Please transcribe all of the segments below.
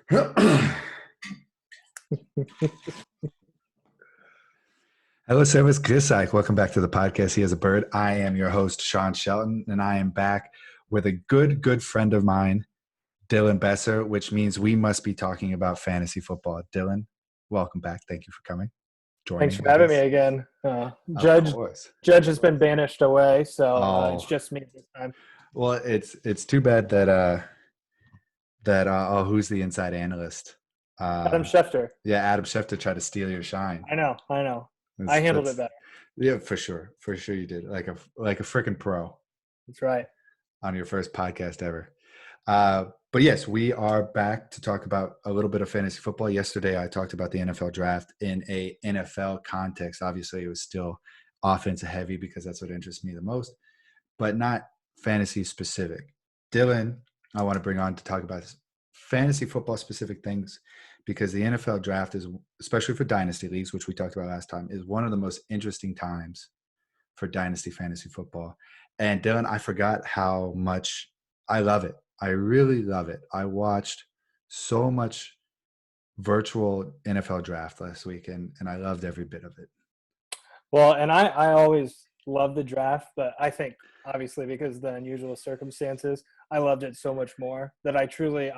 Hello, Service Kisak. Welcome back to the podcast. He has a bird. I am your host, Sean Shelton, and I am back with a good friend of mine, Dillon Besser, which means we must be talking about fantasy football. Dillon, welcome back. Thank you for coming, Thanks joining, for I having me guess. again. Of Judge course. Judge has been banished away, so it's Oh, just me this time. well, it's too bad that who's the inside analyst? Adam Uh, Schefter. yeah, Adam Schefter tried to steal your shine. I know. I That's handled it that's better. yeah, for sure you did, like a freaking pro That's right. on your first podcast ever. But yes, we are back to talk about a little bit of fantasy football. Yesterday, I talked about the NFL draft in a NFL context. Obviously, it was still offensive heavy because that's what interests me the most, but not fantasy specific. Dylan, I want to bring on to talk about fantasy football specific things because the NFL draft is, especially for dynasty leagues, which we talked about last time, is one of the most interesting times for dynasty fantasy football. And Dylan, I forgot how much I love it. I really love it. I watched so much virtual NFL draft last week, and I loved every bit of it. Well, and I always love the draft, but I think obviously because of the unusual circumstances, I loved it so much more that I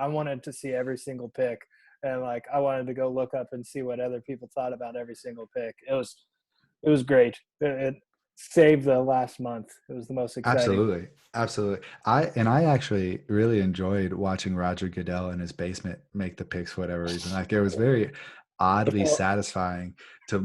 wanted to see every single pick, and like I wanted to go look up and see what other people thought about every single pick. It was great. It saved the last month. It was the most exciting. Absolutely. Absolutely. I actually really enjoyed watching Roger Goodell in his basement make the picks for whatever reason. Like it was very oddly satisfying to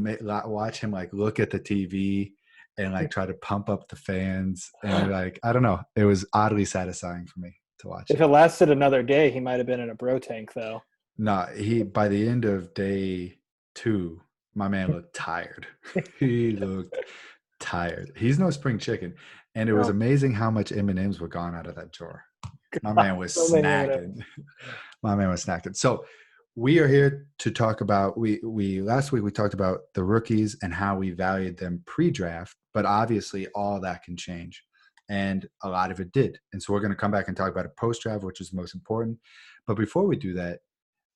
watch him like look at the TV and like try to pump up the fans and like I don't know. It was oddly satisfying for me to watch If it. it lasted another day, he might have been in a bro tank, though. No, he by the end of day 2, my man looked tired. He looked tired. He's no spring chicken, and it was No, amazing how much M&Ms were gone out of that drawer. My man was so many of snacking. My man was snacking. So we are here to talk about we last week we talked about the rookies and how we valued them pre-draft, but obviously all that can change. And a lot of it did. And so we're going to come back and talk about it post-draft, which is most important. But before we do that,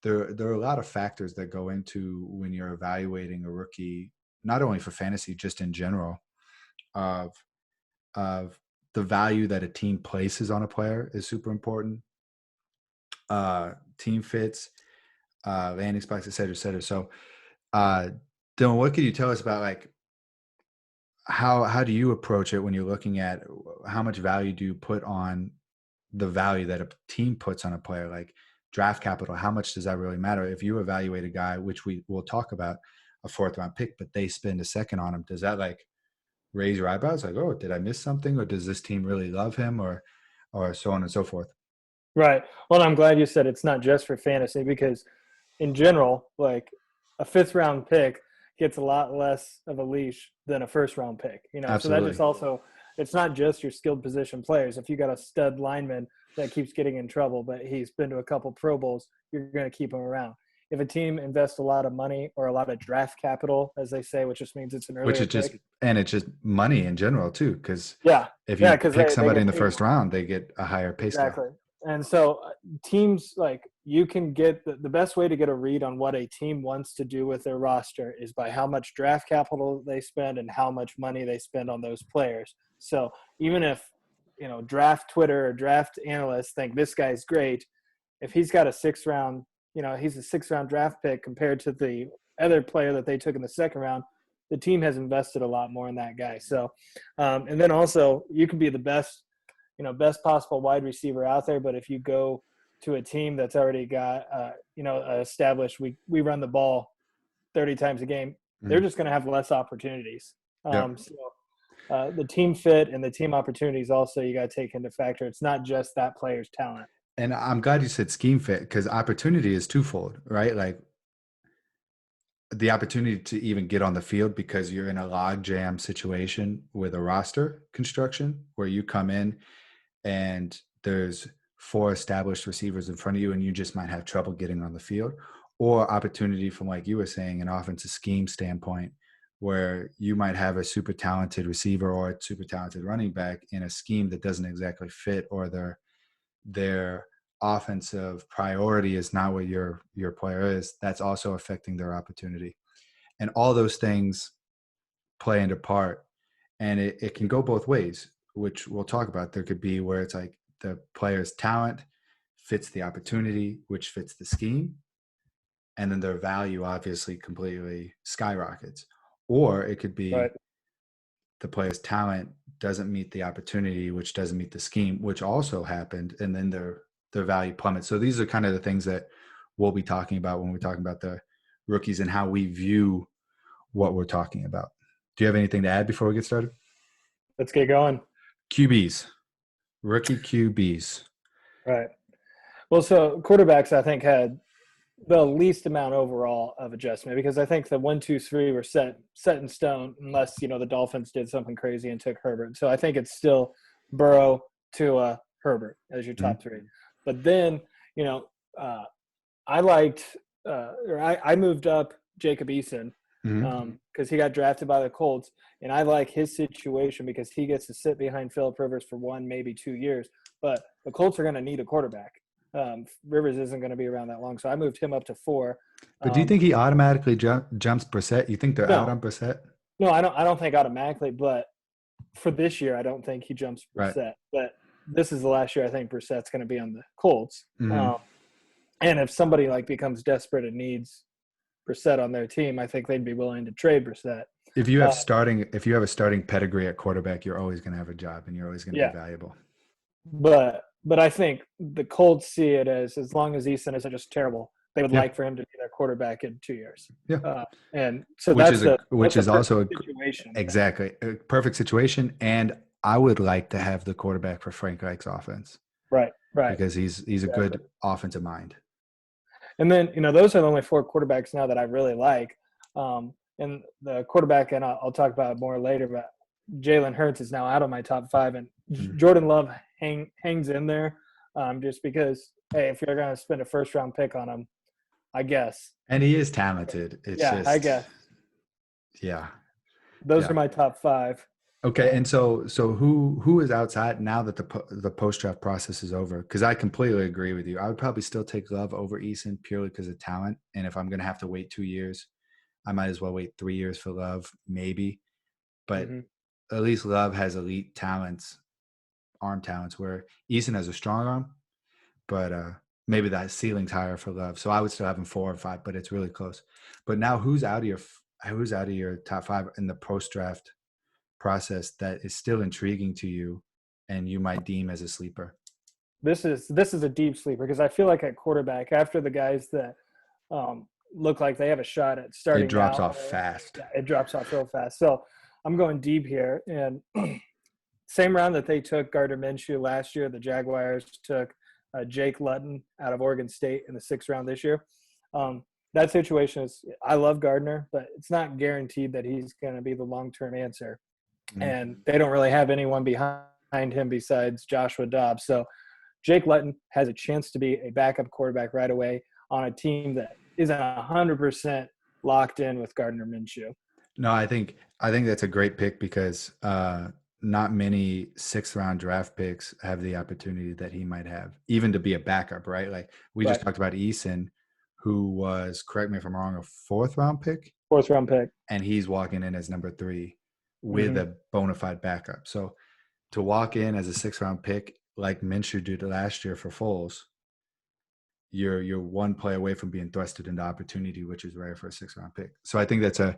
there are a lot of factors that go into when you're evaluating a rookie, not only for fantasy, just in general, of of the value that a team places on a player is super important. Team fits, landing spots, et cetera, et cetera. So, uh, Dylan, what could you tell us about like how do you approach it when you're looking at how much value do you put on the value that a team puts on a player, like draft capital? How much does that really matter? If you evaluate a guy, which we will talk about, a 4th-round pick, but they spend a second on him, does that like raise your eyebrows? Like, oh, did I miss something, or does this team really love him, or so on and so forth? Right. Well, I'm glad you said it's not just for fantasy because, in general, like a fifth round pick gets a lot less of a leash than a first round pick. So that just Absolutely. also it's not just your skilled position players. If you got a stud lineman that keeps getting in trouble, but he's been to a couple Pro Bowls, you're going to keep him around. If a team invests a lot of money or a lot of draft capital, as they say, which just means it's an Which earlier is just, pick. and it's just money in general too, because Yeah, if yeah, you because pick they somebody in get the paid first more. round, they get a higher pay scale. Exactly. And so teams like you can get the best way to get a read on what a team wants to do with their roster is by how much draft capital they spend and how much money they spend on those players. So even if, draft Twitter or draft analysts think this guy's great, if he's got a he's a 6th round draft pick compared to the other player that they took in the 2nd round, the team has invested a lot more in that guy. So, and then also you can be the best possible wide receiver out there. But if you go to a team that's already got, established, we run the ball 30 times a game, they're Mhm. just going to have less opportunities. Yep. The team fit and the team opportunities also you got to take into factor. It's not just that player's talent. And I'm glad you said scheme fit because opportunity is twofold, right? Like the opportunity to even get on the field because you're in a log jam situation with a roster construction where you come in and there's 4 established receivers in front of you and you just might have trouble getting on the field, or opportunity from, like you were saying, an offensive scheme standpoint where you might have a super talented receiver or a super talented running back in a scheme that doesn't exactly fit, or their offensive priority is not what your player is, that's also affecting their opportunity. And all those things play into part. And it can go both ways, which we'll talk about. There could be where it's like the player's talent fits the opportunity, which fits the scheme, and then their value obviously completely skyrockets. Or it could be Right. the player's talent doesn't meet the opportunity, which doesn't meet the scheme, which also happened, and then their value plummets. So these are kind of the things that we'll be talking about when we're talking about the rookies and how we view what we're talking about. Do you have anything to add before we get started? Let's get going. QBs, rookie QBs. Right. Well, so quarterbacks, I think, had the least amount overall of adjustment because I think the 1, 2, 3 were set in stone unless the Dolphins did something crazy and took Herbert. So I think it's still Burrow, Tua, Herbert as your top three. But then I liked I moved up Jacob Eason because he got drafted by the Colts, and I like his situation because he gets to sit behind Phillip Rivers for 1, maybe 2 years. But the Colts are going to need a quarterback. Rivers isn't going to be around that long, so I moved him up to 4. But do you think he automatically jumps Brissett? You think they're out on Brissett? No, I don't think automatically, but for this year, I don't think he jumps Brissett. Right. But this is the last year I think Brissett's going to be on the Colts. And if somebody becomes desperate and needs Brissett on their team, I think they'd be willing to trade Brissett. If you have a starting pedigree at quarterback, you're always going to have a job and you're always going to be valuable. But I think the Colts see it as long as Eason isn't just terrible, they would like for him to be their quarterback in 2 years. Yeah. And so which is also a situation. Exactly. A perfect situation. And I would like to have the quarterback for Frank Reich's offense. Right. Because he's a good offensive mind. And then, those are the only 4 quarterbacks now that I really like. And the quarterback, and I'll talk about it more later, but Jalen Hurts is now out of my top 5. And Jordan Love hangs in there just because, hey, if you're going to spend a first-round pick on him, I guess. And he is talented. It's just, I guess. Yeah. Those are my top 5. Okay, and so who is outside now that the post-draft process is over? Because I completely agree with you. I would probably still take Love over Eason purely because of talent. And if I'm going to have to wait 2 years, I might as well wait 3 years for Love, maybe. But at least Love has elite talents, arm talents, where Eason has a strong arm, but maybe that ceiling's higher for Love. So I would still have him 4 or 5, but it's really close. But now who's out of your top 5 in the post-draft process that is still intriguing to you and you might deem as a sleeper? This is a deep sleeper because I feel like at quarterback, after the guys that look like they have a shot at starting, it drops off fast. Yeah, it drops off real fast. So I'm going deep here. And same round that they took Gardner Minshew last year, the Jaguars took Jake Luton out of Oregon State in the 6th round this year. That situation is, I love Gardner, but it's not guaranteed that he's going to be the long-term answer. And they don't really have anyone behind him besides Joshua Dobbs. So Jake Luton has a chance to be a backup quarterback right away on a team that isn't 100% locked in with Gardner Minshew. No, I think that's a great pick because not many 6th round draft picks have the opportunity that he might have, even to be a backup, right? Like we just talked about Eason, who was, correct me if I'm wrong, a 4th round pick? 4th round pick. And he's walking in as number 3 with a bona fide backup. So to walk in as a 6th round pick like Minshew did last year for Foles, you're one play away from being thrusted into opportunity, which is rare for a 6th round pick. So I think that's a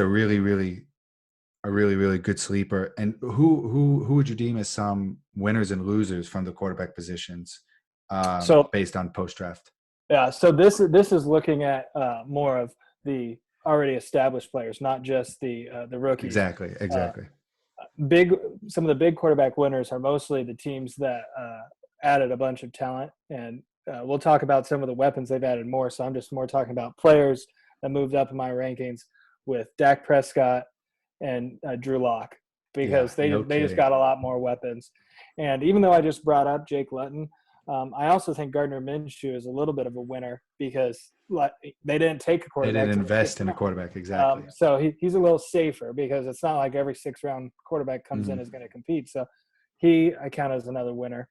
really, really good sleeper. And who would you deem as some winners and losers from the quarterback positions based on post draft? Yeah. So this is looking at more of the already established players, not just the rookies. Exactly. Some of the big quarterback winners are mostly the teams that added a bunch of talent, and we'll talk about some of the weapons they've added more. So I'm just more talking about players that moved up in my rankings with Dak Prescott and Drew Lock, because they just got a lot more weapons. And even though I just brought up Jake Luton, I also think Gardner Minshew is a little bit of a winner because they didn't take a quarterback. They didn't invest in a quarterback, exactly. So he's a little safer because it's not like every 6th round quarterback comes in is going to compete. So I count as another winner.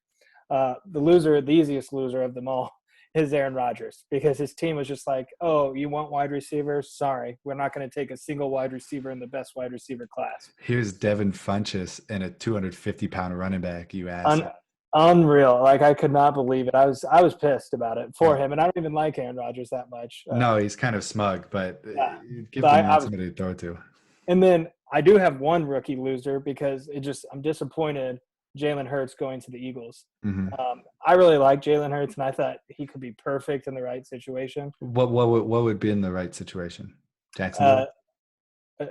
the easiest loser of them all, is Aaron Rodgers, because his team was just like, oh, you want wide receivers? Sorry, we're not going to take a single wide receiver in the best wide receiver class. Here's Devin Funchess and a 250-pound running back, you Un- asshole. Unreal. Like, I could not believe it. I was pissed about it for Yeah. him, and I don't even like Aaron Rodgers that much. No, he's kind of smug, but Yeah, give but the I man was. somebody to throw to. And then I do have one rookie loser because I'm disappointed Jalen Hurts going to the Eagles. Hmm. I really like Jalen Hurts, and I thought he could be perfect in the right situation. What would be in the right situation? Uh, Jacksonville? uh,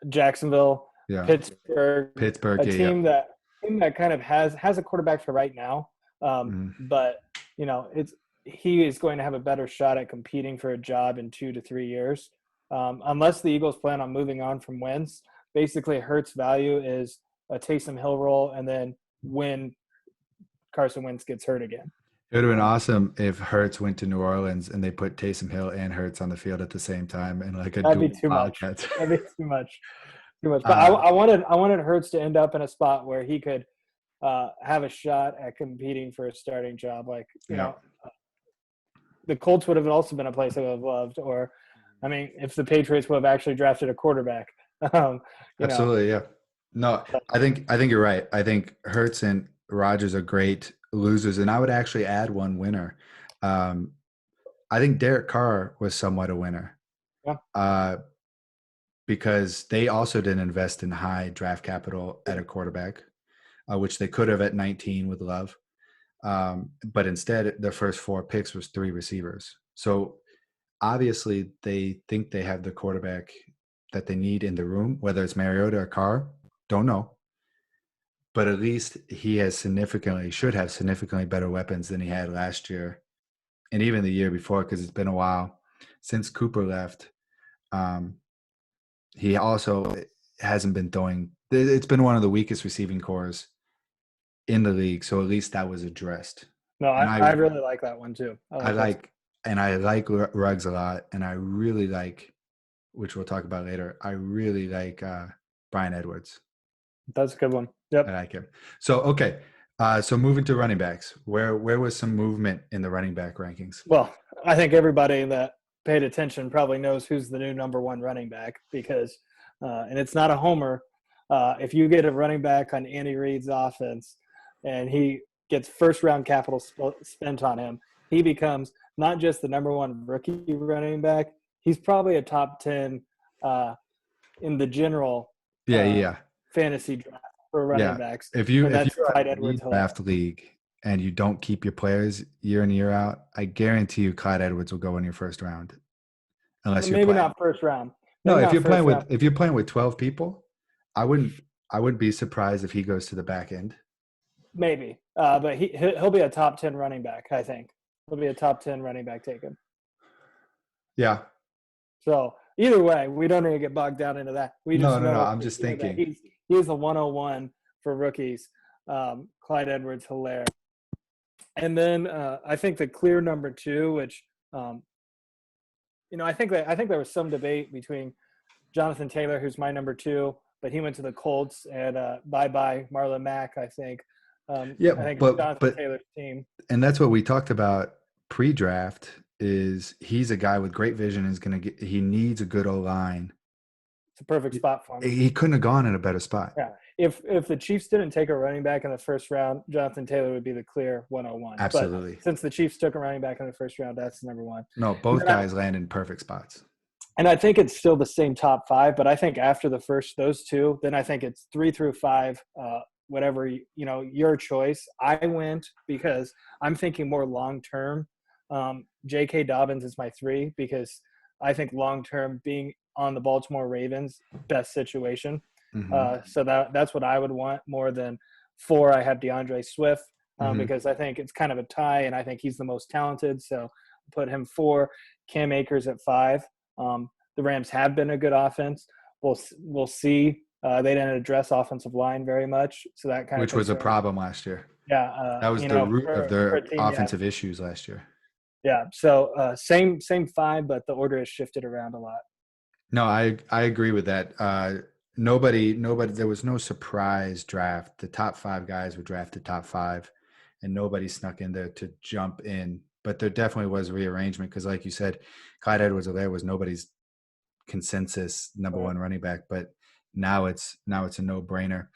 Jacksonville, Yeah. Pittsburgh, Pittsburgh, a yeah, yeah. team that kind of has a quarterback for right now, Mhm. but he is going to have a better shot at competing for a job in 2 to 3 years, unless the Eagles plan on moving on from Wentz. Basically, Hurts' value is a Taysom Hill role, and then when Carson Wentz gets hurt again. It would have been Um, awesome if Hurts went to New Orleans and they put Taysom Hill and Hurts on the field at the same time in like a that'd be dual too much. Wildcat. That'd be too much. Too much. But I, Uh, I wanted I wanted Hurts to end up in a spot where he could have a shot at competing for a starting job. Like, yeah, the Colts would have also been a place I would have loved. Or, I mean, if the Patriots would have actually drafted a quarterback, um, you know, absolutely, yeah. No, but I think you're right. I think Hurts and Rodgers are great losers, and I would actually add one winner. Um, I think Derek Carr was somewhat a winner. yeah, Uh, because they also didn't invest in high draft capital at a quarterback, which they could have at 19 with Love. But instead, their first four picks was three receivers. So obviously, they think they have the quarterback that they need in the room, whether it's Mariota or Carr, don't know. But at least he should have significantly better weapons than he had last year and even the year before, because it's been a while since Cooper left. Um, He also hasn't been throwing. It's been one of the weakest receiving cores in the league, so at least that was addressed. no, And I really like that one too. I I like that. like and I like Ruggs a lot, and I really like, which we'll talk about later. I really like Brian Edwards. That's a good one. I Yep. like him. So okay, so moving to running backs, where was some movement in the running back rankings? Well, I think everybody that paid attention probably knows who's the new number one running back, because, and it's not a homer. If you get a running back on Andy Reid's offense and he gets first round capital spent on him, he becomes not just the number one rookie running back, he's probably a top 10 uh, in the general Yeah, uh, yeah, fantasy draft for running yeah. backs. If you And if that's you're Clyde a Edwards-Helaire. redraft league and you don't keep your players year in year out, I guarantee you Clyde Edwards will go in your first round unless you're Maybe playing. not first round. No, Maybe if not you're playing first with round. if you're playing with 12 people, I wouldn't be surprised if he goes to the back end. Maybe, but he'll be a top 10 running back. I think he'll be a top 10 running back taken. Yeah. So either way, we don't need to get bogged down into that. We No, just no, no. know I'm for just sure that thinking. he's a 101 for rookies. Clyde Edwards-Helaire, and then I think the clear number two, which um, I think there was some debate between Jonathan Taylor, who's my number two, but he went to the Colts, and bye bye Marlon Mack. Yeah, I think it's but Jonathan but Taylor's team. and that's what we talked about pre-draft is he's a guy with great vision is going to get he needs a good O-line. It's a perfect spot for him. He couldn't have gone in a better spot. Yeah. If the Chiefs didn't take a running back in the first round, Jonathan Taylor would be the clear 101. But Absolutely. since the Chiefs took a running back in the first round, that's number one. No, And, both guys land in perfect spots. and I think it's still the same top five, but I think after those two, then I think it's 3 through 5, whatever, your choice. I went because I'm thinking more long-term. J.K. Dobbins is my 3 because I think long-term being on the Baltimore Ravens, best situation. Hmm. So that's what I would want more than 4. I have DeAndre Swift, Hmm. because I think it's kind of a tie, and I think he's the most talented. So put him 4. Cam Akers at 5. The Rams have been a good offense. We'll see. They didn't address offensive line very much, so that kind of Which was a concerns. problem last year. Yeah, That was the root of for their a team, yeah, offensive issues last year. yeah. So same 5, but the order has shifted around a lot. No, I agree with that. Nobody. There was no surprise draft. The top 5 guys were drafted top 5, and nobody snuck in there to jump in. But there definitely was rearrangement because, like you said, Clyde Edwards-Helaire was nobody's consensus number Right. one running back, but now it's a no-brainer.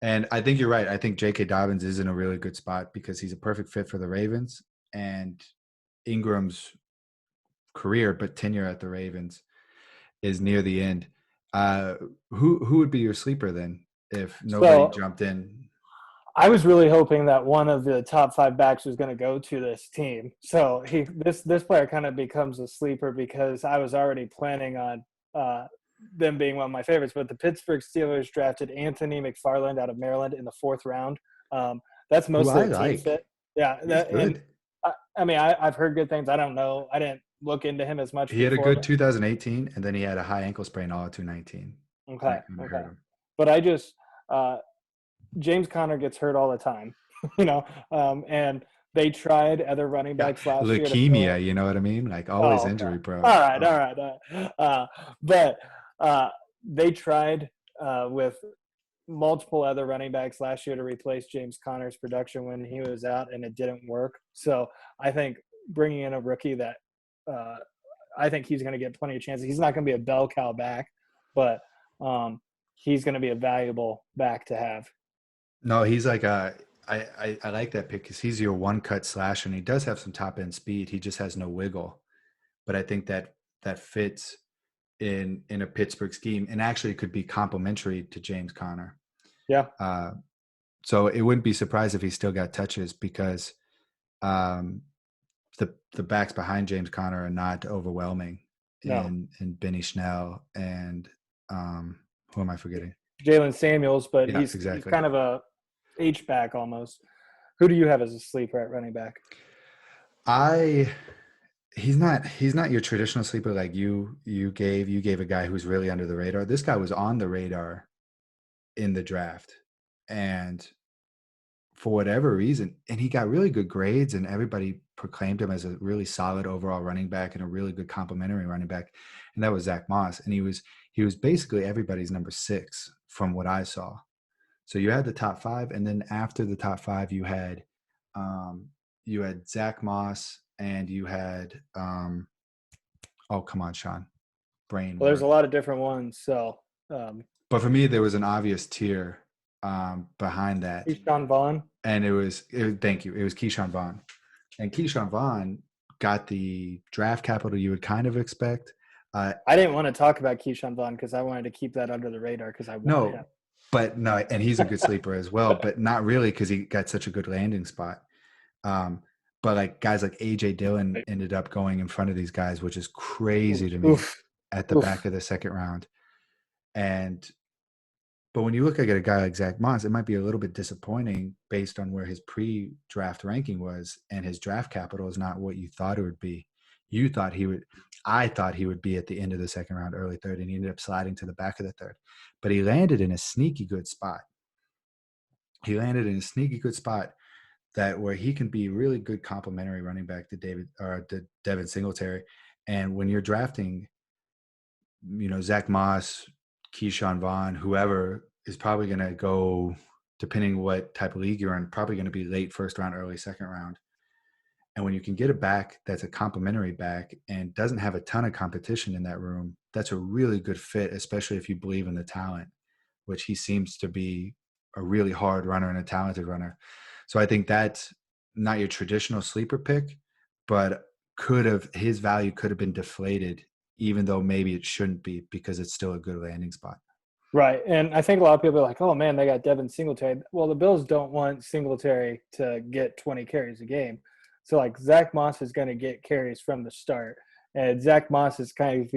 And I think you're right. I think J.K. Dobbins is in a really good spot because he's a perfect fit for the Ravens, and Ingram's career, but tenure at the Ravens is near the end. Uh, who would be your sleeper then if nobody So jumped in? I was really hoping that one of the top five backs was going to go to this team. So this player kind of becomes a sleeper because I was already planning on uh, them being one of my favorites. But the Pittsburgh Steelers drafted Anthony McFarland out of Maryland in the fourth round. That's Who mostly I a team like. fit. Yeah, He's and good. I've heard good things. I don't know. I didn't look into him as much He had a before. good 2018, and then he had a high ankle sprain all of 2019. Okay, That kind of okay. hurt him. But I just uh, James Conner gets hurt all the time, you know, and they tried other running Yeah, backs last year to fill leukemia. in. You know what I mean? Like always Oh, okay. injury prone. All right, all right. But they tried with multiple other running backs last year to replace James Conner's production when he was out, and it didn't work. So I think bringing in a rookie that uh, I think he's going to get plenty of chances. He's not going to be a bell cow back, but he's going to be a valuable back to have. No, he's like I like that pick because he's your one cut slash, and he does have some top end speed. He just has no wiggle. But I think that fits in a Pittsburgh scheme, and actually could be complementary to James Conner. Yeah. Uh, so it wouldn't be surprised if he still got touches because um, the backs behind James Conner are not overwhelming No. in Benny Schnell and who am I forgetting? Jalen Samuels, but Yeah, he's exactly. kind of a H back almost. Who do you have as a sleeper at running back? I he's not your traditional sleeper like you gave a guy who's really under the radar. This guy was on the radar in the draft, and for whatever reason, and he got really good grades, and everybody proclaimed him as a really solid overall running back and a really good complementary running back, and that was Zach Moss, and he was basically everybody's number 6 from what I saw. So you had the top 5, and then after the top 5, um, you had Zach Moss, and you had oh come on, Sean, brain Well, there's a work. lot of different ones. So, um, But for me, there was an obvious tier behind that, Keyshawn Vaughn. and thank you, it was Keyshawn Vaughn, and Keyshawn Vaughn got the draft capital you would kind of expect. Uh, I didn't want to talk about Keyshawn Vaughn because I wanted to keep that under the radar because I want him. no, but no, and he's a good sleeper as well, but not really because he got such a good landing spot. Um, but like guys like AJ Dillon ended up going in front of these guys, which is crazy to me Oof, at the back oof. of the second round. And but when you look at a guy like Zach Moss, it might be a little bit disappointing based on where his pre-draft ranking was, and his draft capital is not what you thought it would be. You thought he would. I thought he would be at the end of the second round, early third, and he ended up sliding to the back of the third. But he landed in a sneaky good spot. He landed in a sneaky good spot that where he can be really good complementary running back to David or to Devin Singletary. And when you're drafting, Zach Moss, Keyshawn Vaughn, whoever is probably going to go, depending what type of league you're in, probably going to be late first round, early second round. And when you can get a back that's a complementary back and doesn't have a ton of competition in that room, that's a really good fit, especially if you believe in the talent, which he seems to be a really hard runner and a talented runner. So I think that's not your traditional sleeper pick, but his value could have been deflated, even though maybe it shouldn't be because it's still a good landing spot. Right. And I think a lot of people are like, oh man, they got Devin Singletary. Well, the Bills don't want Singletary to get 20 carries a game. So like Zach Moss is going to get carries from the start. And Zach Moss is kind of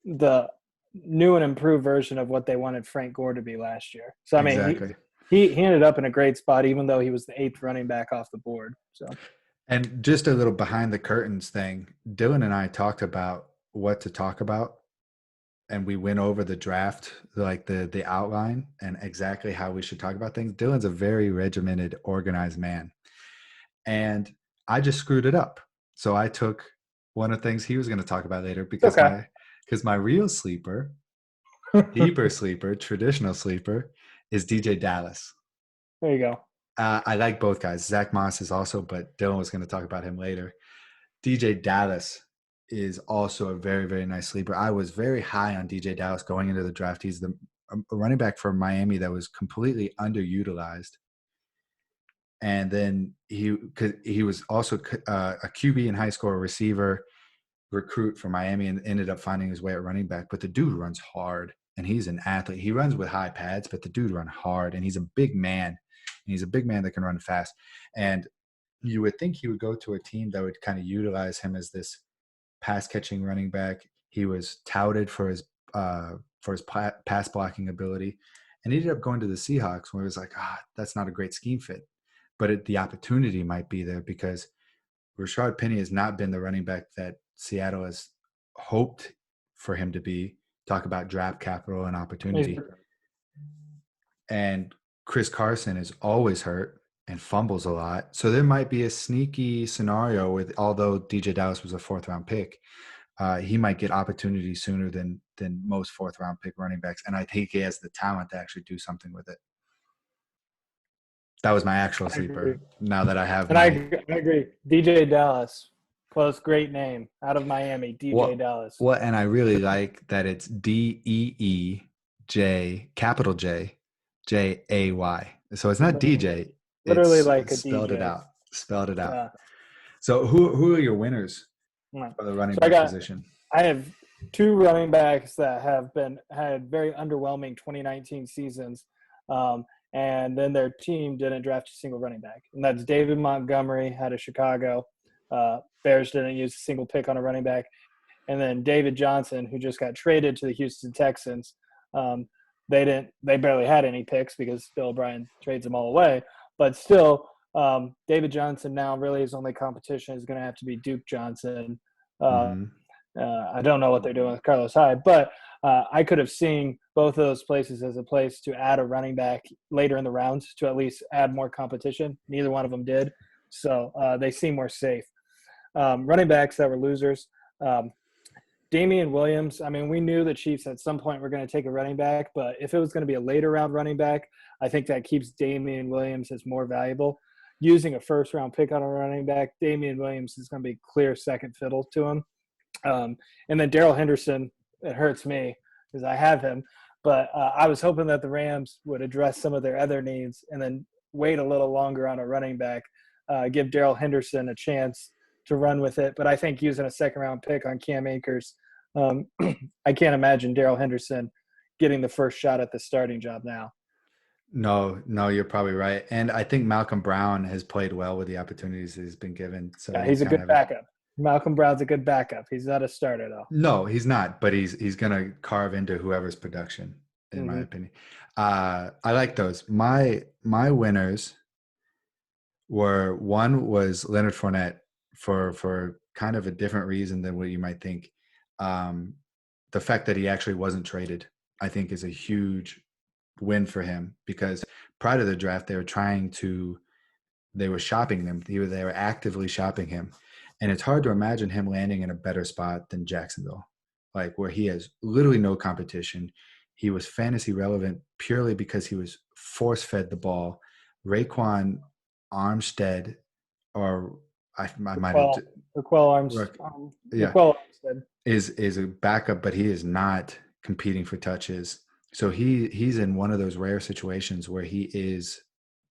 the new and improved version of what they wanted Frank Gore to be last year. So I mean Exactly. he ended up in a great spot even though he was the eighth running back off the board. So And just a little behind the curtains thing, Dylan and I talked about what to talk about, and we went over the draft, like the outline and exactly how we should talk about things. Dylan's a very regimented, organized man, and I just screwed it up. So I took one of the things he was going to talk about later it's okay. because my real sleeper, deeper sleeper, traditional sleeper is DJ Dallas. There you go. I like both guys. Zach Moss is also, but Dylan was going to talk about him later. DJ Dallas is also a very, very nice sleeper. I was very high on DJ Dallas going into the draft. He's a running back for Miami that was completely underutilized. And then he was also a QB in high school, a receiver, recruit for Miami, and ended up finding his way at running back. But the dude runs hard, and he's an athlete. He runs with high pads, but the dude runs hard, and he's a big man. And he's a big man that can run fast. And you would think he would go to a team that would kind of utilize him as this pass catching running back. He was touted for his pass blocking ability, and he ended up going to the Seahawks, where it was like, that's not a great scheme fit. But the opportunity might be there because Rashard Penny has not been the running back that Seattle has hoped for him to be. Talk about draft capital and opportunity. And Chris Carson is always hurt and fumbles a lot. So there might be a sneaky scenario with, although DJ Dallas was a 4th-round pick, he might get opportunity sooner than most 4th-round pick running backs. And I think he has the talent to actually do something with it. That was my actual sleeper. Now that I have and I agree. DJ Dallas, close, great name out of Miami. DJ Dallas. What? And I really like that it's DEEJ, capital J, JAY. So it's not DJ. Literally it's like a spelled DJ. It out. Spelled it out. Yeah. So who are your winners for the running back position? I have 2 running backs that had very underwhelming 2019 seasons. And then their team didn't draft a single running back. And that's David Montgomery out of Chicago. Bears didn't use a single pick on a running back. And then David Johnson, who just got traded to the Houston Texans. They barely had any picks because Bill O'Brien trades them all away. But still, David Johnson now really his only competition is going to have to be Duke Johnson. I don't know what they're doing with Carlos Hyde, but I could have seen both of those places as a place to add a running back later in the rounds to at least add more competition. Neither one of them did, so they seem more safe. Running backs that were losers. Damian Williams, I mean, we knew the Chiefs at some point were going to take a running back, but if it was going to be a later round running back, I think that keeps Damian Williams as more valuable. Using a 1st-round pick on a running back, Damian Williams is going to be clear second fiddle to him. And then Darrell Henderson, it hurts me because I have him, but I was hoping that the Rams would address some of their other needs and then wait a little longer on a running back, give Darrell Henderson a chance to run with it. But I think using a 2nd-round pick on Cam Akers, I can't imagine Darrell Henderson getting the first shot at the starting job now. No, you're probably right. And I think Malcolm Brown has played well with the opportunities he's been given. So yeah, he's a good backup. Malcolm Brown's a good backup. He's not a starter, though. No, he's not, but he's going to carve into whoever's production, in my opinion. I like those. My winners were, one was Leonard Fournette for kind of a different reason than what you might think. The fact that he actually wasn't traded, I think, is a huge win for him, because prior to the draft, they were shopping him. They were actively shopping him. And it's hard to imagine him landing in a better spot than Jacksonville, like where he has literally no competition. He was fantasy relevant purely because he was force-fed the ball. Raekwon Armstead, or I might have Raquel Armstead is a backup, but he is not competing for touches. So he's in one of those rare situations where he is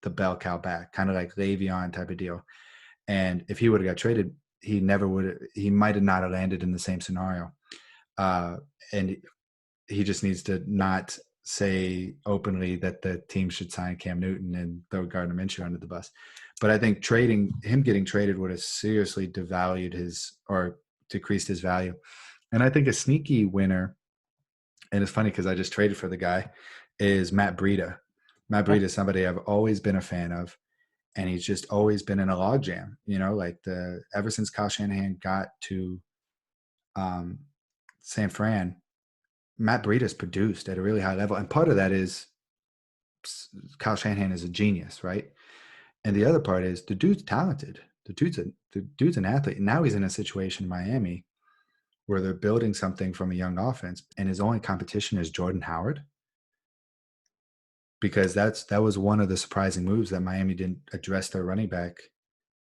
the bell cow back, kind of like Le'Veon type of deal. And if he would have got traded, he might have not have landed in the same scenario. And he just needs to not say openly that the team should sign Cam Newton and throw Gardner Minshew under the bus. But I think getting traded would have seriously devalued or decreased his value. And I think a sneaky winner, and it's funny because I just traded for the guy, is Matt Breida. Matt Breida is somebody I've always been a fan of, and he's just always been in a logjam. Ever since Kyle Shanahan got to San Fran, Matt Breida's produced at a really high level, and part of that is Kyle Shanahan is a genius, right? And the other part is the dude's talented. The dude's an athlete. And now he's in a situation in Miami where they're building something from a young offense, and his only competition is Jordan Howard. because that was one of the surprising moves that Miami didn't address their running back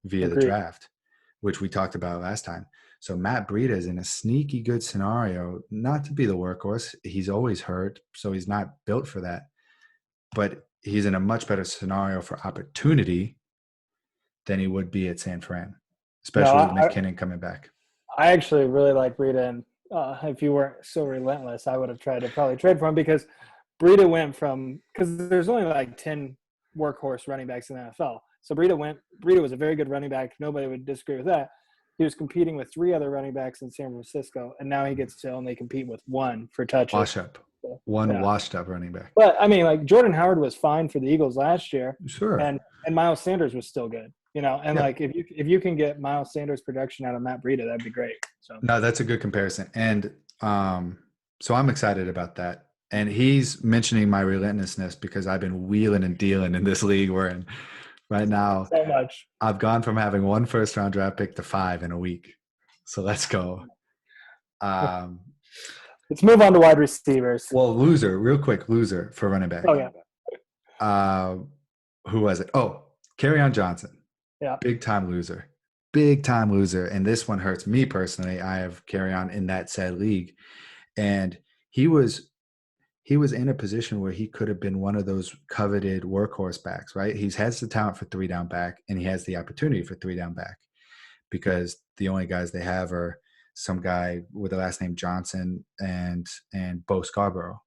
via the Agreed. draft, which we talked about last time. So Matt Breida is in a sneaky good scenario, not to be the workhorse. He's always hurt, so he's not built for that. But he's in a much better scenario for opportunity than he would be at San Fran, No, especially with McKinnon coming back. I actually really like Breida, and if you weren't so relentless, I would have tried to probably trade for him because Breida went from because there's only like 10 workhorse running backs in the NFL. So Breida was a very good running back. Nobody would disagree with that. He was competing with 3 other running backs in San Francisco, and now he gets to only compete with 1 for touches. Wash up. So, One yeah. washed up running back. But I mean, like Jordan Howard was fine for the Eagles last year, Sure. and Miles Sanders was still good. And like if you can get Miles Sanders production out of Matt Breida, that'd be great. So no, that's a good comparison, and so I'm excited about that. And he's mentioning my relentlessness because I've been wheeling and dealing in this league we're in right now. So much. I've gone from having 1 first-round draft pick to 5 in a week. So let's go. Let's move on to wide receivers. Well, loser for running back. Oh yeah. Who was it? Oh, Kerryon Johnson. Yeah. Big time loser. Big time loser. And this one hurts me personally. I have Kerryon in that said league. And he was in a position where he could have been one of those coveted workhorse backs, right? He has the talent for 3 down back, and he has the opportunity for 3 down back because the only guys they have are some guy with the last name Johnson and Bo Scarborough.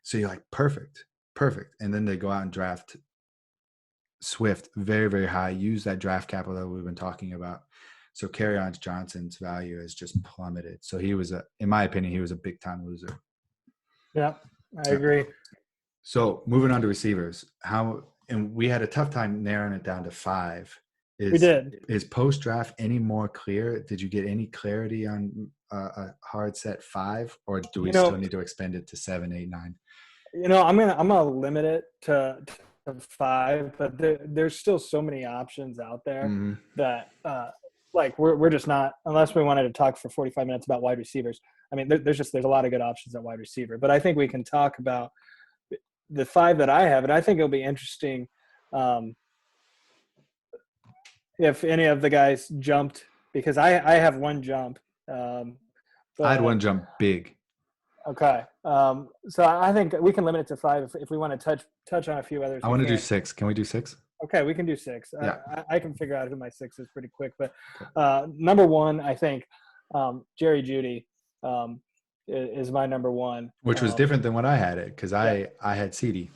So you're like, perfect. And then they go out and draft Swift very, very high, use that draft capital that we've been talking about. So Kerryon Johnson's value has just plummeted. So in my opinion, he was a big time loser. Yeah, I agree. So moving on to receivers, and we had a tough time narrowing it down to 5. We did. Is post draft any more clear? Did you get any clarity on a hard set 5, or do we still need to expand it to 7, 8, 9? I'm gonna limit it to 5, but there's still so many options out there that like we're just not, unless we wanted to talk for 45 minutes about wide receivers. I mean, there's a lot of good options at wide receiver, but I think we can talk about the 5 that I have, and I think it'll be interesting if any of the guys jumped, because I have 1 jump. I had 1 jump big. Okay. So I think we can limit it to 5 if we want to touch on a few others. I want to do 6. Can we do 6? Okay, we can do 6. Yeah. I can figure out who my 6 is pretty quick. But number 1, I think Jerry Jeudy is my number 1. Which was different than what I had it, because I had CD.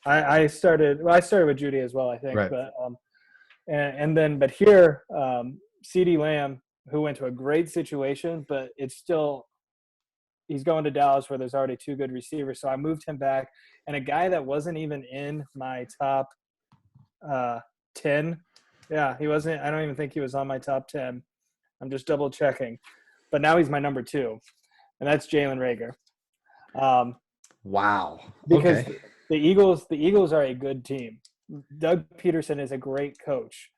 I started with Jeudy as well, I think. Right. But but here, CD Lamb, who went to a great situation, but it's still – he's going to Dallas where there's already 2 good receivers. So I moved him back. And a guy that wasn't even in my top 10. Yeah, he wasn't. I don't even think he was on my top 10. I'm just double checking. But now he's my number 2. And that's Jalen Reagor. Wow. Because the Eagles are a good team. Doug Peterson is a great coach.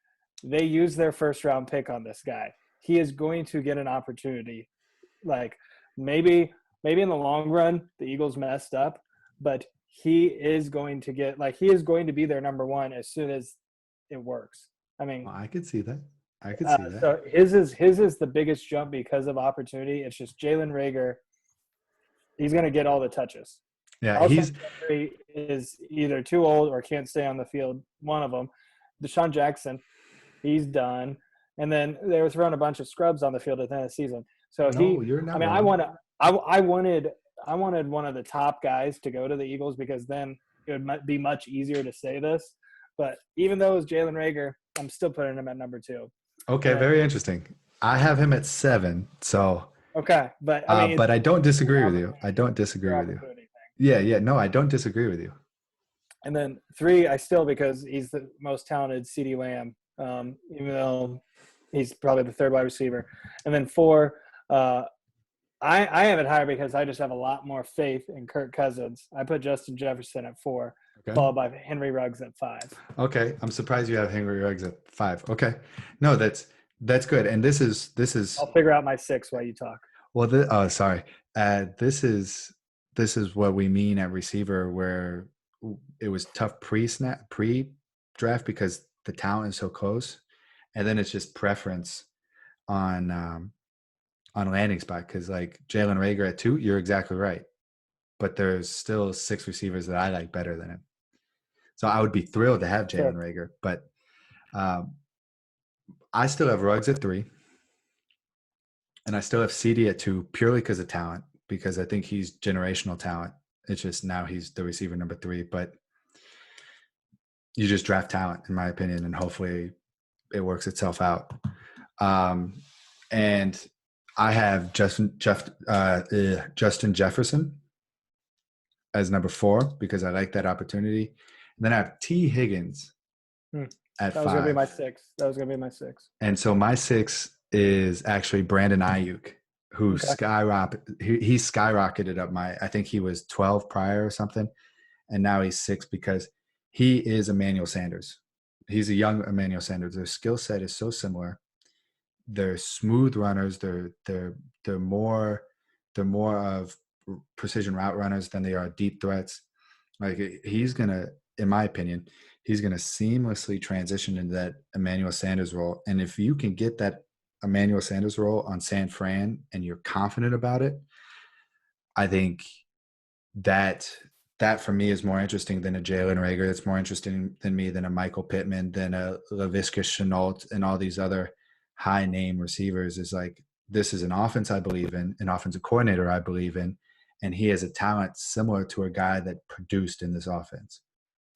They use their first round pick on this guy. He is going to get an opportunity. Like maybe in the long run, the Eagles messed up, but he is going to be their number 1 as soon as it works. I mean, well, I could see that. So his is the biggest jump because of opportunity. It's just Jalen Reagor. He's going to get all the touches. Yeah, he is either too old or can't stay on the field. One of them, Deshaun Jackson, he's done. And then they were throwing a bunch of scrubs on the field at the end of the season. So you're not. I mean, I wanted one of the top guys to go to the Eagles because then it would be much easier to say this. But even though it's Jalen Reagor, I'm still putting him at number 2. Okay, very interesting. I have him at 7. So okay, but I mean, but I don't disagree with you. I don't disagree with you. Yeah. No, I don't disagree with you. And then 3, I still, because he's the most talented, CD Lamb, even though he's probably the 3rd wide receiver. And then 4, I have it higher because I just have a lot more faith in Kirk Cousins. I put Justin Jefferson at 4, followed by Henry Ruggs at 5. Okay, I'm surprised you have Henry Ruggs at 5. Okay, no, that's good. And this is. I'll figure out my 6 while you talk. Well, sorry. This is what we mean at receiver, where it was tough pre-draft because the talent is so close, and then it's just preference on landing spot because like Jalen Rager at 2, you're exactly right, but there's still 6 receivers that I like better than him. So I would be thrilled to have Jalen Sure. Rager, but um, I still have Ruggs at 3, and I still have CD at 2 purely because of talent, because I think he's generational talent. It's just now he's the receiver number 3, but you just draft talent, in my opinion, and hopefully it works itself out. And I have Justin Jefferson as number 4 because I like that opportunity. And then I have T. Higgins Hmm. at That was gonna be my 5. 6. That was gonna be my 6. And so my 6 is actually Brandon Ayuk, who Okay. he skyrocketed up I think he was 12 prior or something, and now he's 6 because he is Emmanuel Sanders. He's a young Emmanuel Sanders. Their skill set is so similar. They're smooth runners. They're more of precision route runners than they are deep threats. Like he's gonna, in my opinion, he's gonna seamlessly transition into that Emmanuel Sanders role. And if you can get that Emmanuel Sanders role on San Fran and you're confident about it, I think that for me is more interesting than a Jalen Rager. That's more interesting than me than a Michael Pittman, than a Laviska Shenault, and all these other high name receivers. Is like, this is an offense I believe in, an offensive coordinator I believe in, and he has a talent similar to a guy that produced in this offense.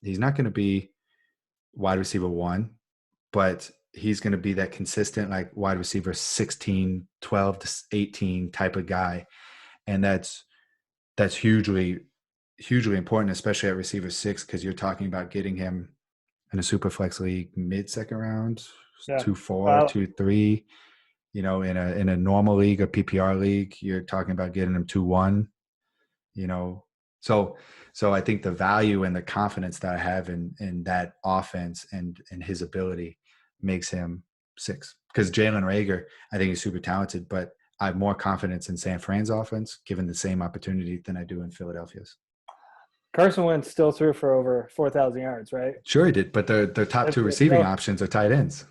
He's not going to be wide receiver 1, but he's going to be that consistent like wide receiver 16, 12 to 18 type of guy, and that's hugely important, especially at receiver 6, because you're talking about getting him in a super flex league mid-second round, Yeah. 2-4, Well, 2-3. In a normal league, a PPR league, you're talking about getting him 2-1. So I think the value and the confidence that I have in that offense and his ability makes him 6. Because Jalen Rager, I think he's super talented, but I have more confidence in San Fran's offense given the same opportunity than I do in Philadelphia's. Carson Wentz still threw for over 4,000 yards, right? Sure he did, but their top 2 receiving So options are tight ends.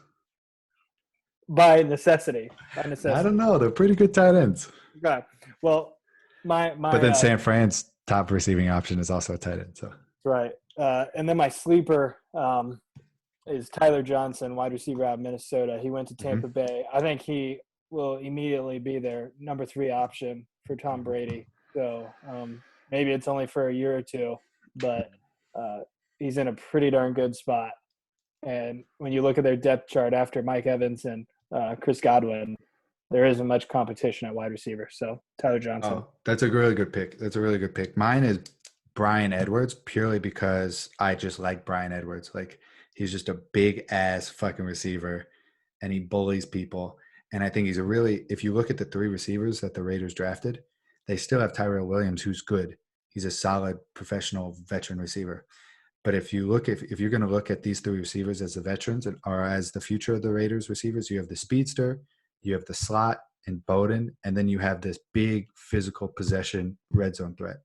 by necessity. By I necessity. don't know. They're pretty good tight ends. Okay. Well, But my then San Fran's top receiving option is also a tight end. So right. And then my sleeper is Tyler Johnson, wide receiver out of Minnesota. He went to Tampa Bay. I think he will immediately be their number 3 option for Tom Brady. So maybe it's only for a year or two, but he's in a pretty darn good spot. And when you look at their depth chart after Mike Evans and Chris Godwin, there isn't much competition at wide receiver. So Tyler Johnson. Oh, that's a really good pick. That's a really good pick. Mine is Brian Edwards, purely because I just like Brian Edwards. Like, he's just a big ass fucking receiver and he bullies people. And I think he's if you look at the 3 receivers that the Raiders drafted, they still have Tyrell Williams, who's good. He's a solid professional veteran receiver. But if you're going to look at these 3 receivers as the veterans or as the future of the Raiders receivers, you have the speedster, you have the slot and Bowden, and then you have this big physical possession red zone threat.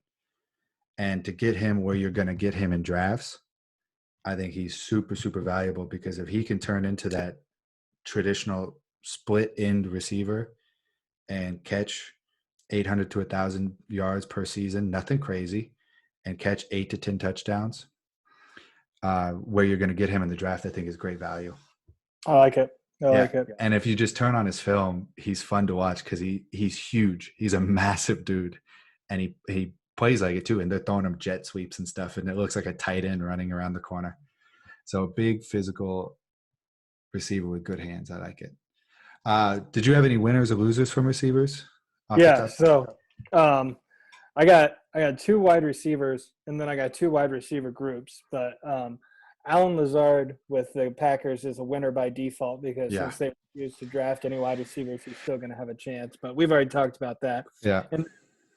And to get him where you're going to get him in drafts, I think he's super, super valuable, because if he can turn into that traditional split end receiver and catch 800 to 1,000 yards per season, nothing crazy, and catch 8 to 10 touchdowns, where you're going to get him in the draft, I think is great value. I like it. I Yeah. like it. And if you just turn on his film, he's fun to watch because he's huge. He's a massive dude, and he plays like it too. And they're throwing him jet sweeps and stuff, and it looks like a tight end running around the corner. So a big physical receiver with good hands. I like it. Did you have any winners or losers from receivers off the Yeah. top? So I got 2 wide receivers, and then I got 2 wide receiver groups. But Alan Lazard with the Packers is a winner by default because Yeah. since they refused to draft any wide receivers, he's still going to have a chance. But we've already talked about that. Yeah. And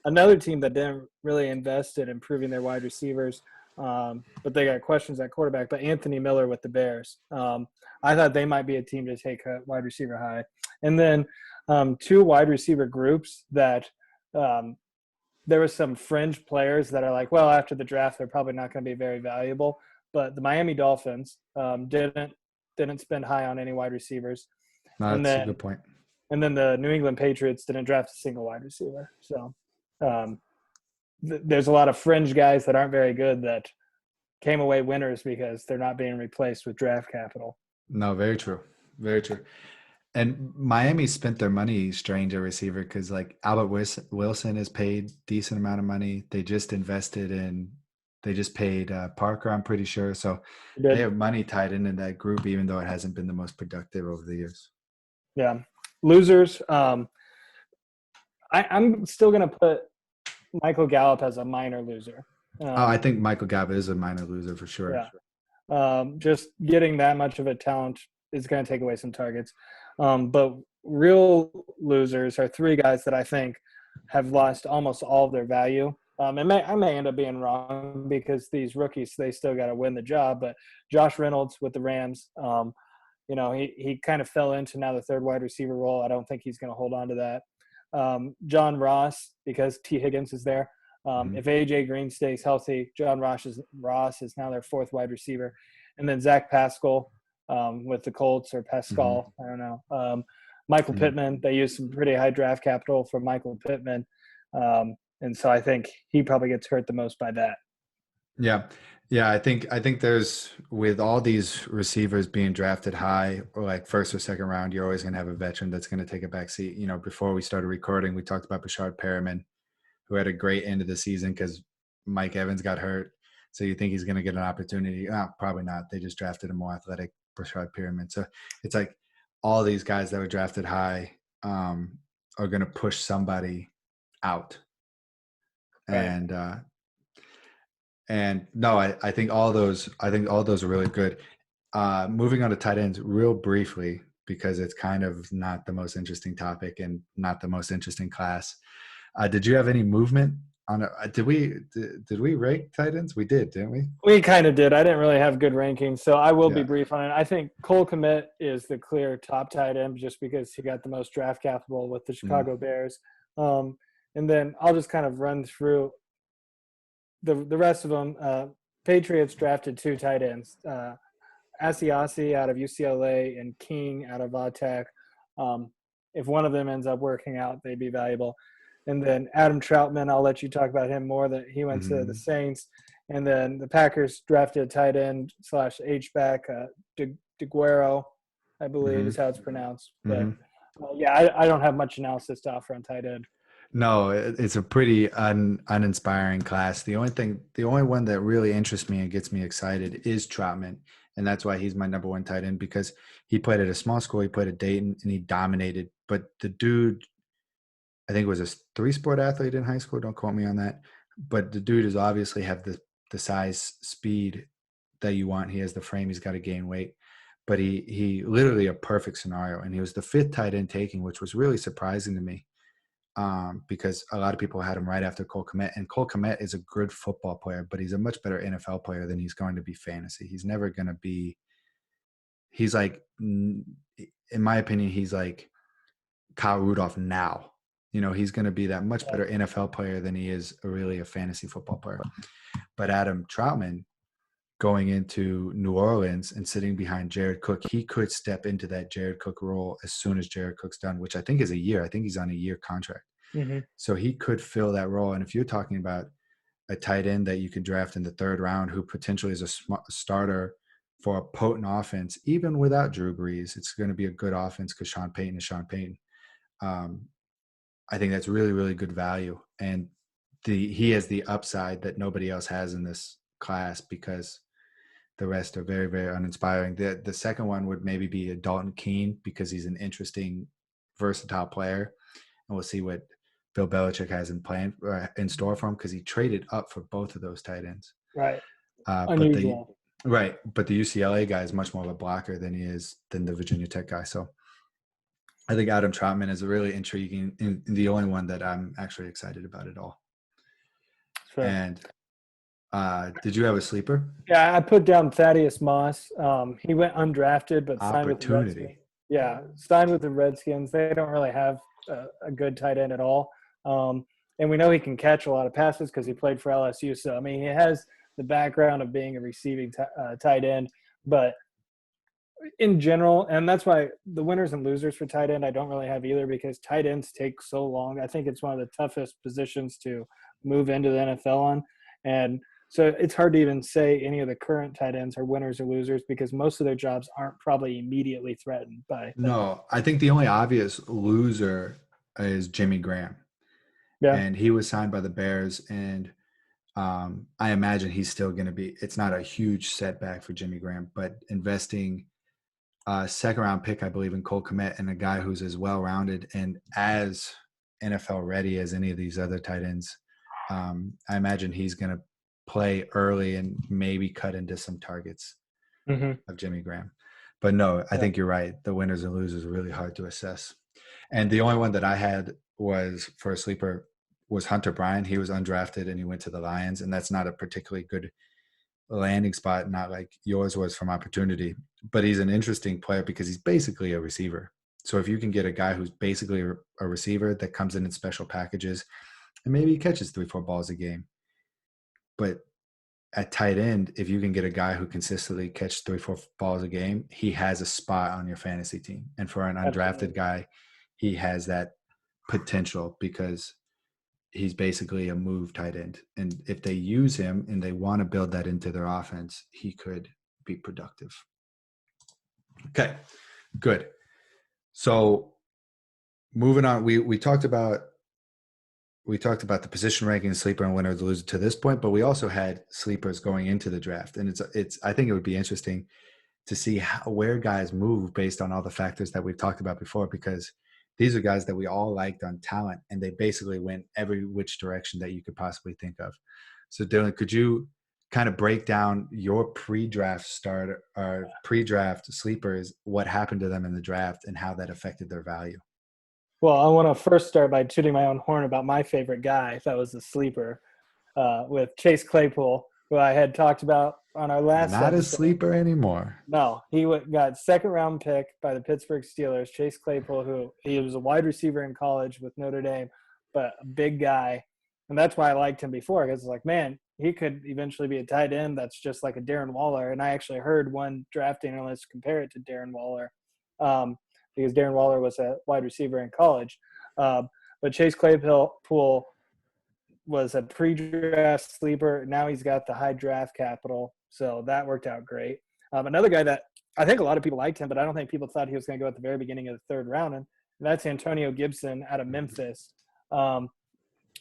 another team that didn't really invest in improving their wide receivers, but they got questions at quarterback. But Anthony Miller with the Bears, I thought they might be a team to take a wide receiver high. And then 2 wide receiver groups that there were some fringe players that are like, well, after the draft, they're probably not going to be very valuable. But the Miami Dolphins didn't spend high on any wide receivers, No, and that's a then good point. the New England Patriots didn't draft a single wide receiver. So um, there's a lot of fringe guys that aren't very good that came away winners because they're not being replaced with draft capital. No, very true. Very true. And Miami spent their money straying to receiver because like Albert Wilson is paid decent amount of money. They just paid Parker, I'm pretty sure. So They they did, have money tied in that group, even though it hasn't been the most productive over the years. yeah. Losers. I'm still going to put Michael Gallup as a minor loser. Oh, I Um, think Michael Gallup is a minor loser for sure. yeah. Just getting that much of a talent is going to take away some targets. But real losers are three guys that I think have lost almost all of their value. I may end up being wrong because these rookies, they still got to win the job. But Josh Reynolds with the Rams, he kind of fell into now the third wide receiver role. I don't think he's going to hold on to that. John Ross, because T. Higgins is there. Mhm. If AJ Green stays healthy, John Ross is now their fourth wide receiver, and then Zach Pascal with the Colts or Mhm. Pascal, I don't know. Michael Mhm. Pittman, they used some pretty high draft capital for Michael Pittman, and so I think he probably gets hurt the most by that. Yeah. Yeah, I think there's with all these receivers being drafted high or like first or second round, you're always gonna have a veteran that's gonna take a back seat. You know, before we started recording, we talked about Bashard Perriman, who had a great end of the season because Mike Evans got hurt. So you think he's gonna get an opportunity? Probably not. They just drafted a more athletic Bashard Perriman. So it's like all these guys that were drafted high are gonna push somebody out. Right. And no, I think all those are really good. Moving on to tight ends real briefly because it's kind of not the most interesting topic and not the most interesting class. Did you have any movement on it? Did we rank tight ends? We did, didn't we? We kind of did. I didn't really have good rankings, so I will be Yeah. brief on it. I think Cole Kmet is the clear top tight end just because he got the most draft capital with the Mm, Chicago Bears. And then I'll just kind of run through the rest of them. Patriots drafted two tight ends, Asiasi out of UCLA and King out of Tech. If one of them ends up working out, they'd be valuable. And then Adam Troutman, I'll let you talk about him more. That he went to the mhm, Saints, and then the Packers drafted tight end / H back DeGuero, I believe is mhm, how it's pronounced. But mhm. yeah, I don't have much analysis to offer on tight end. No, it's a pretty uninspiring class. The only one that really interests me and gets me excited is Troutman, and that's why he's my number one tight end because he played at a small school. He played at Dayton, and he dominated. But the dude, I think, was a three-sport athlete in high school. Don't quote me on that. But the dude is obviously have the size, speed that you want. He has the frame. He's got to gain weight. But he literally a perfect scenario, and he was the fifth tight end taking, which was really surprising to me because a lot of people had him right after Cole Kmet. And Cole Kmet is a good football player, but he's a much better NFL player than he's going to be fantasy. He's never going to be. He's like, in my opinion, he's like Kyle Rudolph now. You know, he's going to be that much better NFL player than he is really a fantasy football player. But Adam Troutman going into New Orleans and sitting behind Jared Cook, he could step into that Jared Cook role as soon as Jared Cook's done, which I think is a year. I think he's on a year contract. Mm-hmm. So he could fill that role. And if you're talking about a tight end that you can draft in the third round who potentially is a starter for a potent offense, even without Drew Brees, it's going to be a good offense because Sean Payton is Sean Payton. Um, I think that's really, really good value. And he has the upside that nobody else has in this class because the rest are very, very uninspiring. The second one would maybe be a Dalton Keene because he's an interesting, versatile player, and we'll see what Bill Belichick has in store for him because he traded up for both of those tight ends. Right. But the Unusual. right, but the UCLA guy is much more of a blocker than the Virginia Tech guy. So I think Adam Troutman is a really intriguing and the only one that I'm actually excited about at all. Sure. And did you have a sleeper? Yeah, I put down Thaddeus Moss. He went undrafted, but signed with the Redskins. Opportunity. Yeah, signed with the Redskins. They don't really have a good tight end at all. and we know he can catch a lot of passes because he played for LSU. So I mean, he has the background of being a receiving tight end, but in general, and that's why the winners and losers for tight end I don't really have either, because tight ends take so long. I think it's one of the toughest positions to move into the NFL on, and so it's hard to even say any of the current tight ends are winners or losers because most of their jobs aren't probably immediately threatened by them. No, I think the only obvious loser is Jimmy Graham, Yeah. and he was signed by the Bears, and I imagine he's still going to be. It's not a huge setback for Jimmy Graham, but investing a second round pick, I believe, in Cole Kmet, and a guy who's as well rounded and as NFL ready as any of these other tight ends, I imagine he's going to play early and maybe cut into some targets Mm-hmm. of Jimmy Graham. But no, I Yeah. think you're right. The winners and losers are really hard to assess. And the only one that I had was for a sleeper was Hunter Bryant. He was undrafted and he went to the Lions, and that's not a particularly good landing spot, not like yours was from opportunity. But he's an interesting player because he's basically a receiver. So if you can get a guy who's basically a receiver that comes in special packages, and maybe he catches 3-4 balls a game, but at tight end, if you can get a guy who consistently catches 3-4 balls a game, he has a spot on your fantasy team. And for an undrafted Absolutely. guy, he has that potential because he's basically a move tight end. And if they use him and they want to build that into their offense, he could be productive. Okay, good. So moving on, we talked about the position ranking, sleeper and winner, loser to this point, but we also had sleepers going into the draft, and it's I think it would be interesting to see where guys move based on all the factors that we've talked about before, because these are guys that we all liked on talent, and they basically went every which direction that you could possibly think of. So Dylan, could you kind of break down your pre-draft starter or pre-draft sleepers, what happened to them in the draft and how that affected their value? Well, I want to first start by tooting my own horn about my favorite guy. That was the sleeper with Chase Claypool, who I had talked about on our last Not a episode. sleeper anymore. No, he got second round pick by the Pittsburgh Steelers. Chase Claypool, who he was a wide receiver in college with Notre Dame, but a big guy, and that's why I liked him before, because it's like, man, he could eventually be a tight end that's just like a Darren Waller. And I actually heard one draft analyst compare it to Darren Waller, because Darren Waller was a wide receiver in college. But Chase Claypool was a pre-draft sleeper. Now he's got the high draft capital, so that worked out great. Another guy that I think a lot of people liked him, but I don't think people thought he was going to go at the very beginning of the third round, and that's Antonio Gibson out of Memphis.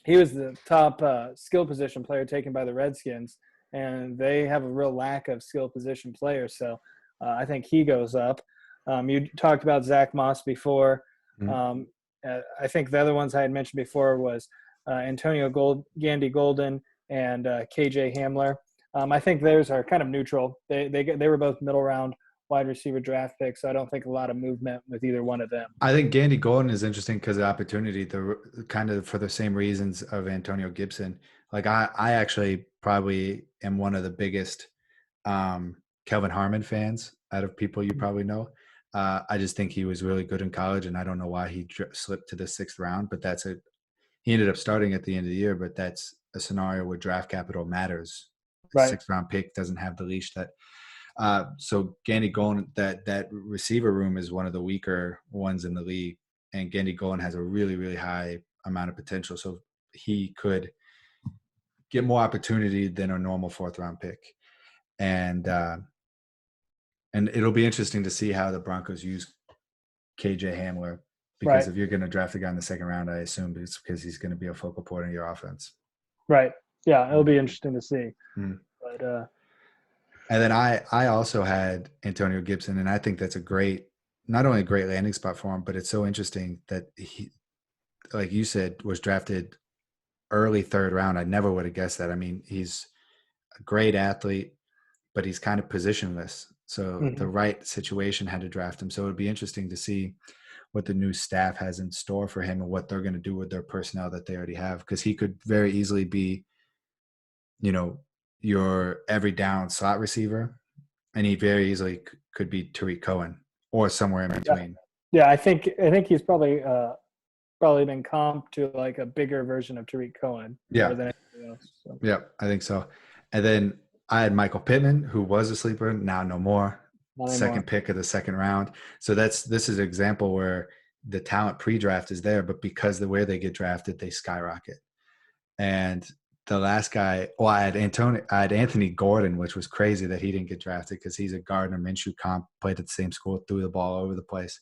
He was the top skill position player taken by the Redskins, and they have a real lack of skill position players, so I think he goes up. You talked about Zach Moss before. Mm. I think the other ones I had mentioned before was Gandy Golden and KJ Hamler. I think those are kind of neutral. They were both middle round wide receiver draft picks, so I don't think a lot of movement with either one of them. I think Gandy Golden is interesting because of opportunity, the kind of for the same reasons of Antonio Gibson. Like I actually probably am one of the biggest Kelvin Harmon fans out of people you probably know. I just think he was really good in college, and I don't know why he slipped to the 6th round. But he ended up starting at the end of the year. But that's a scenario where draft capital matters. A Right. 6th round pick doesn't have the leash that. So Gandy Golden, that receiver room is one of the weaker ones in the league, and Gandy Golden has a really, really high amount of potential. So he could get more opportunity than a normal 4th round pick, and it'll be interesting to see how the Broncos use KJ Hamler, because Right. if you're going to draft a guy in the 2nd round, I assume it's because he's going to be a focal point in your offense. Right. Yeah, it'll be interesting to see. Mm. But And then I also had Antonio Gibson, and I think that's not only a great landing spot for him, but it's so interesting that he, like you said, was drafted early 3rd round. I never would have guessed that. I mean, he's a great athlete, but he's kind of positionless. So the mhm. right situation had to draft him. So it would be interesting to see what the new staff has in store for him and what they're going to do with their personnel that they already have, because he could very easily be, your every down slot receiver, and he very easily could be Tariq Cohen or somewhere in Yeah. between. Yeah, I think he's probably probably been comped to like a bigger version of Tariq Cohen more Yeah. than anything else. So Yeah, I think so. And then I had Michael Pittman, who was a sleeper, now no more. not anymore. Second pick of the second round. So this is an example where the talent pre-draft is there, but because the way they get drafted, they skyrocket. And the last guy, well, I had Anthony Gordon, which was crazy that he didn't get drafted because he's a Gardner Minshew comp, played at the same school, threw the ball all over the place,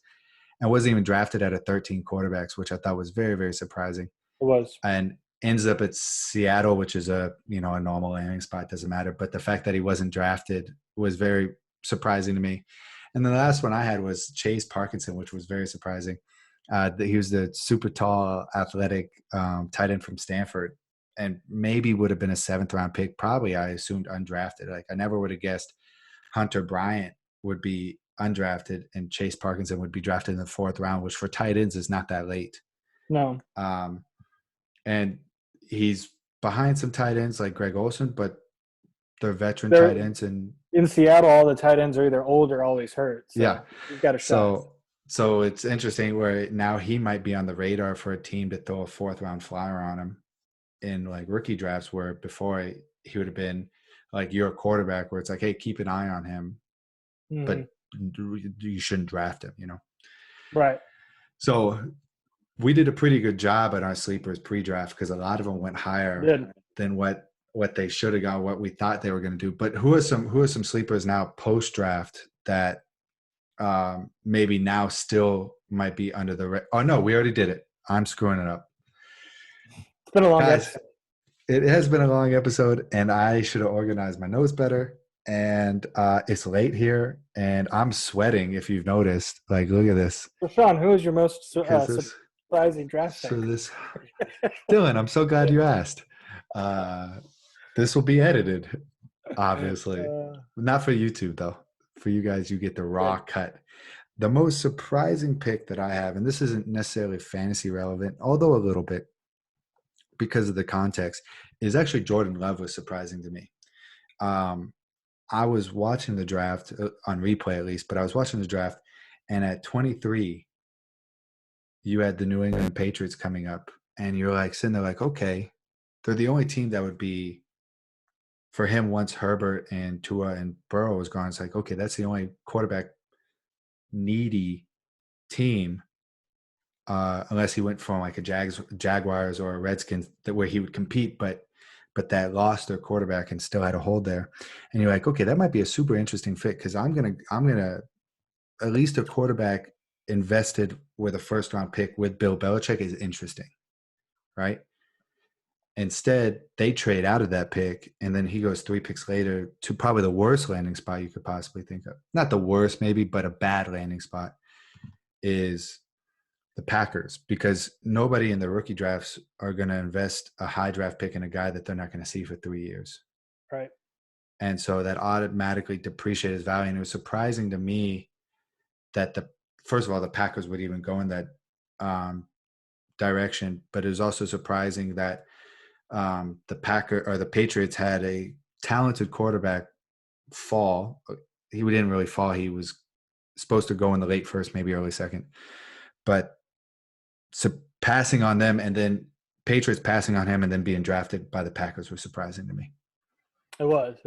and wasn't even drafted out of 13 quarterbacks, which I thought was very, very surprising. It was. And ends up at Seattle, which is a normal landing spot, doesn't matter. But the fact that he wasn't drafted was very surprising to me. And then the last one I had was Chase Parkinson, which was very surprising. He was the super tall, athletic tight end from Stanford, and maybe would have been a 7th-round pick. Probably, I assumed undrafted. Like I never would have guessed Hunter Bryant would be undrafted and Chase Parkinson would be drafted in the 4th round, which for tight ends is not that late. No. And he's behind some tight ends like Greg Olsen, but they're veteran tight They're ends, and in Seattle. All the tight ends are either old or always hurt. yeah. So you've got a shot. So it's interesting where now he might be on the radar for a team to throw a 4th-round flyer on him in like rookie drafts, where before he would have been like your quarterback, where it's like, hey, keep an eye on him, but you shouldn't draft him, Right. So we did a pretty good job at our sleepers pre-draft because a lot of them went higher than what they should have gone, what we thought they were going to do. But who are some sleepers now post-draft that maybe now still might be under the oh no, we already did it. I'm screwing it up. It's been a long Guys, episode. it has been a long episode, and I should have organized my notes better. And it's late here, and I'm sweating. If you've noticed, like, look at this. So Sean, who is your most This surprising draft pick? so this Dylan, I'm so glad you asked. This will be edited, obviously. Not for YouTube, though. For you guys, you get the raw cut. The most surprising pick that I have, and this isn't necessarily fantasy relevant, although a little bit because of the context, is actually Jordan Love was surprising to me. I was watching the draft on replay at least, but I was watching the draft, and at 23, you had the New England Patriots coming up, and you're like sitting there like, okay, they're the only team that would be for him once Herbert and Tua and Burrow was gone. It's like, okay, that's the only quarterback needy team, unless he went from like a Jaguars or a Redskins where he would compete, but that lost their quarterback and still had a hold there. And you're like, okay, that might be a super interesting fit because I'm gonna at least a quarterback invested with a 1st-round pick with Bill Belichick is interesting, right? Instead, they trade out of that pick, and then he goes 3 picks later to probably the worst landing spot you could possibly think of. Not the worst, maybe, but a bad landing spot is the Packers, because nobody in the rookie drafts are going to invest a high draft pick in a guy that they're not going to see for 3 years. Right. And so that automatically depreciates his value. And it was surprising to me that first of all, the Packers would even go in that direction, but it was also surprising that the Patriots had a talented quarterback fall. He didn't really fall. He was supposed to go in the late 1st, maybe early 2nd, but passing on them and then Patriots passing on him and then being drafted by the Packers was surprising to me. It was.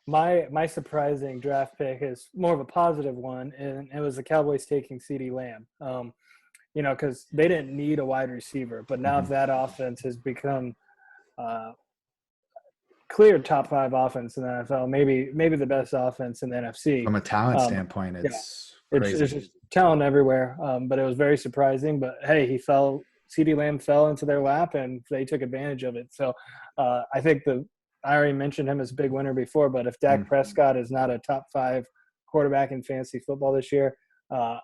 My surprising draft pick is more of a positive one, and it was the Cowboys taking CeeDee Lamb. Because they didn't need a wide receiver, but now that offense has become clear top 5 offense in the NFL, maybe the best offense in the NFC. From a talent standpoint, it's crazy. It's just talent everywhere, but it was very surprising. But hey, CeeDee Lamb fell into their lap, and they took advantage of it. So I think I already mentioned him as a big winner before, but if Dak Prescott is not a top 5 quarterback in fantasy football this year,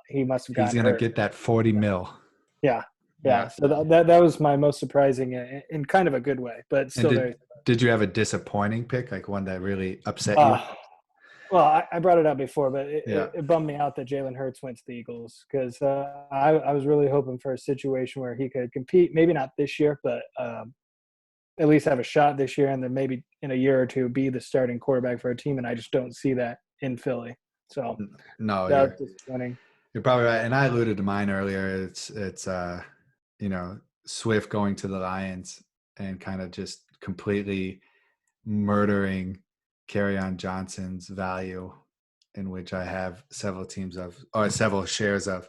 he must have gotten He's going to get that 40 mil. Yeah. So that was my most surprising in kind of a good way, but still did you have a disappointing pick, like one that really upset you? Well, I brought it up before, but it bummed me out that Jalen Hurts went to the Eagles because I was really hoping for a situation where he could compete, maybe not this year, but at least have a shot this year, and then maybe in a year or two be the starting quarterback for a team, and I just don't see that in Philly. So no, that's disappointing. You're probably right, and I alluded to mine earlier. It's Swift going to the Lions and kind of just completely murdering Kerryon Johnson's value, in which I have several teams of or several shares of.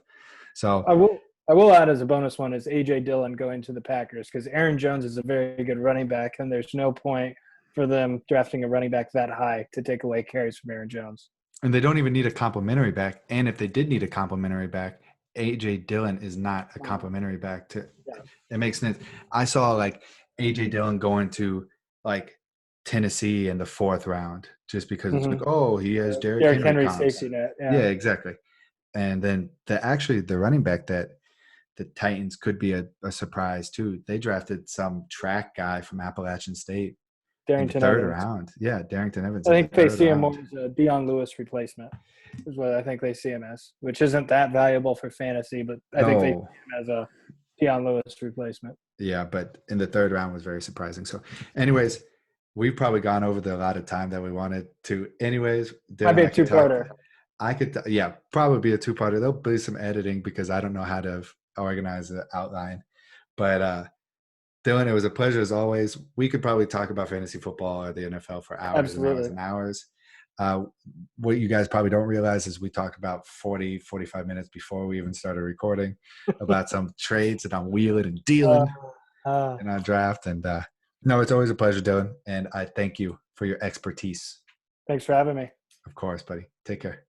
So I will add as a bonus one is A.J. Dillon going to the Packers because Aaron Jones is a very good running back, and there's no point for them drafting a running back that high to take away carries from Aaron Jones. and they don't even need a complimentary back. And if they did need a complimentary back, A.J. Dillon is not a complimentary back. Yeah. It makes sense. I saw like A.J. Dillon going to like Tennessee in the 4th round just because it's like, Mm-hmm. oh, he has Derrick Derrick Henry Henry comps. safety net. Yeah, Yeah. exactly. And then the running back that the Titans could be a surprise too. They drafted some track guy from Appalachian State in the Darrington 3rd Evans. round. Yeah, Darrington Evans I in the think they 3rd see him round. more as a Dion Lewis replacement, is what I think they see him as, which isn't that valuable for fantasy, but I think they see No, him as a Dion Lewis replacement. yeah, but in the 3rd round was very surprising. So, anyways, we've probably gone over the lot of time that we wanted to. Anyways, Might Dylan, be a I could talk. two-parter. Yeah, probably be a 2-parter. There'll be some editing because I don't know how to organize the outline. But Dylan, it was a pleasure as always. We could probably talk about fantasy football or the NFL for hours and hours Absolutely. and hours. What you guys probably don't realize is we talk about 40, 45 minutes before we even started recording about some trades that I'm wheeling and Uh, dealing uh, in our draft. And no, it's always a pleasure, Dylan. And I thank you for your expertise. Thanks for having me. Of course, buddy. Take care.